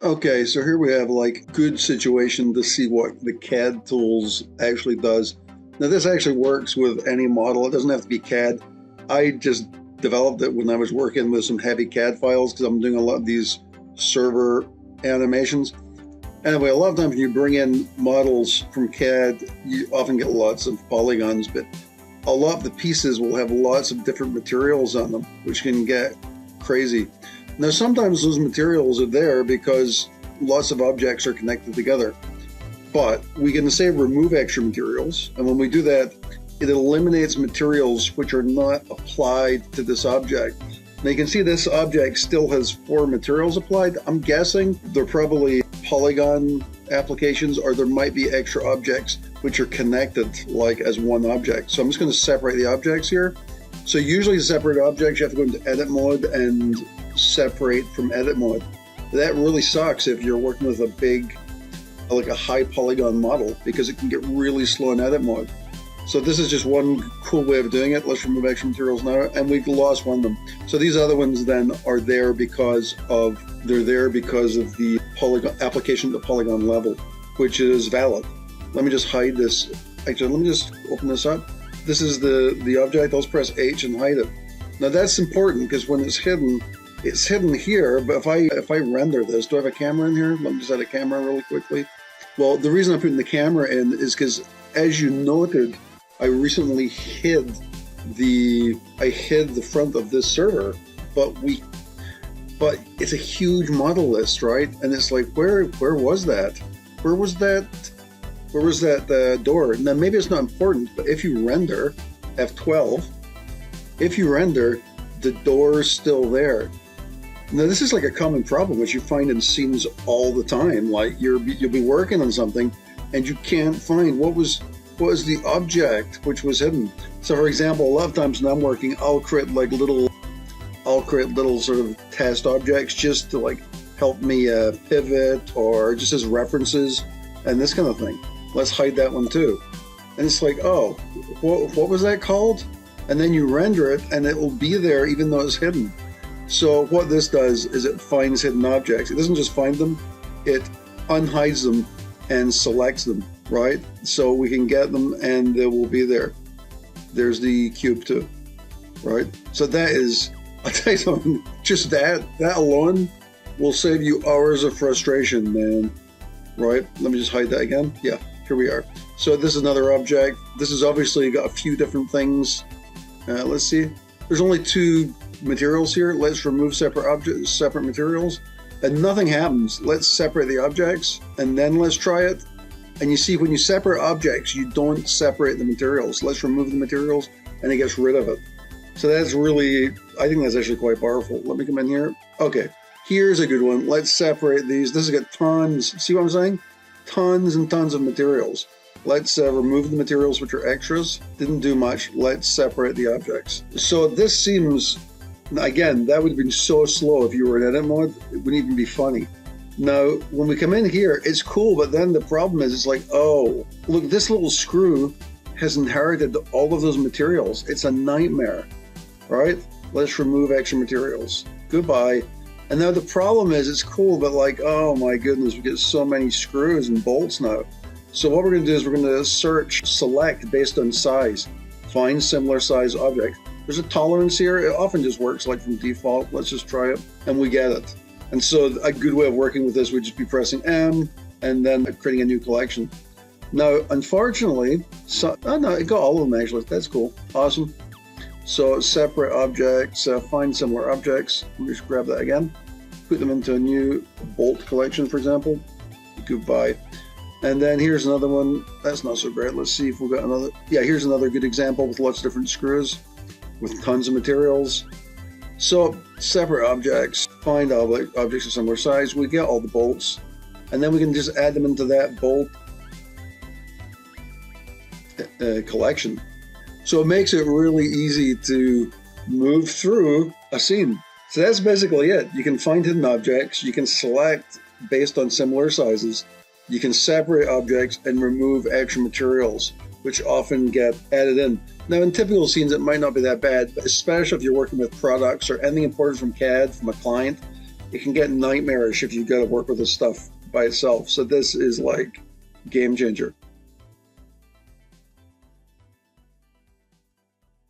Okay, so here we have like good situation to see what the CAD tools actually does. Now this actually works with any model. It doesn't have to be CAD. I just developed it when I was working with some heavy CAD files because I'm doing a lot of these server animations. Anyway, a lot of times when you bring in models from CAD, you often get lots of polygons, but a lot of the pieces will have lots of different materials on them, which can get crazy. Now, sometimes those materials are there because lots of objects are connected together, but we can say remove extra materials. And when we do that, it eliminates materials which are not applied to this object. Now you can see this object still has 4 materials applied. I'm guessing they're probably polygon applications, or there might be extra objects which are connected like as one object. So I'm just going to separate the objects here. So usually to separate objects, you have to go into edit mode and separate from edit mode. That really sucks if you're working with a big, like a high polygon model, because it can get really slow in edit mode. So this is just one cool way of doing it. Let's remove extra materials now, and we've lost one of them. So these other ones then are there because of the polygon application at the polygon level, which is valid. Let me just hide this. Actually, let me just open this up. This is the object. I'll press H and hide it. Now that's important because when it's hidden here. But if I render this, do I have a camera in here? Let me just add a camera really quickly. Well, the reason I'm putting the camera in is because, as you noted, I recently hid the front of this server, but it's a huge model list, right? And it's like, where was that? Where was that door? Now maybe it's not important, but if you render F12, if you render, the door's still there. Now this is like a common problem which you find in scenes all the time. Like you'll be working on something and you can't find what was the object which was hidden. So for example, a lot of times when I'm working, I'll create little sort of test objects just to like help me pivot, or just as references and this kind of thing. Let's hide that one too. And it's like, oh, what was that called? And then you render it and it will be there even though it's hidden. So what this does is it finds hidden objects. It doesn't just find them, it unhides them and selects them, right? So we can get them and they will be there. There's the cube too, right? So that is, I'll tell you something, just that alone will save you hours of frustration, man, right? Let me just hide that again. Yeah, here we are. So this is another object. This is obviously got a few different things. Let's see. There's only 2 materials here. Let's remove separate materials, and nothing happens. Let's separate the objects and then let's try it. And you see, when you separate objects, you don't separate the materials. Let's remove the materials and it gets rid of it. So that's really, I think that's actually quite powerful. Let me come in here. Okay, here's a good one. Let's separate these. This has got tons. See what I'm saying? Tons and tons of materials. Let's remove the materials which are extras. Didn't do much. Let's separate the objects. So this seems, again, that would have been so slow if you were in edit mode. It wouldn't even be funny. Now, when we come in here, it's cool, but then the problem is it's like, oh, look, this little screw has inherited all of those materials. It's a nightmare, right? Let's remove extra materials. Goodbye. And now the problem is it's cool, but like, oh my goodness, we get so many screws and bolts now. So what we're going to do is we're going to select based on size, find similar size object. There's a tolerance here. It often just works like from default. Let's just try it, and we get it. And so a good way of working with this would just be pressing M and then creating a new collection. Now, unfortunately, oh no, it got all of them actually. That's cool. Awesome. So separate objects, find similar objects. Let me just grab that again. Put them into a new bolt collection, for example. Goodbye. And then here's another one. That's not so great. Let's see if we've got another. Yeah, here's another good example with lots of different screws with tons of materials. So separate objects, find objects of similar size. We get all the bolts, and then we can just add them into that bolt collection. So it makes it really easy to move through a scene. So that's basically it. You can find hidden objects. You can select based on similar sizes. You can separate objects and remove extra materials, which often get added in. Now, in typical scenes, it might not be that bad, but especially if you're working with products or anything imported from CAD from a client, it can get nightmarish if you got to work with this stuff by itself. So this is like game changer.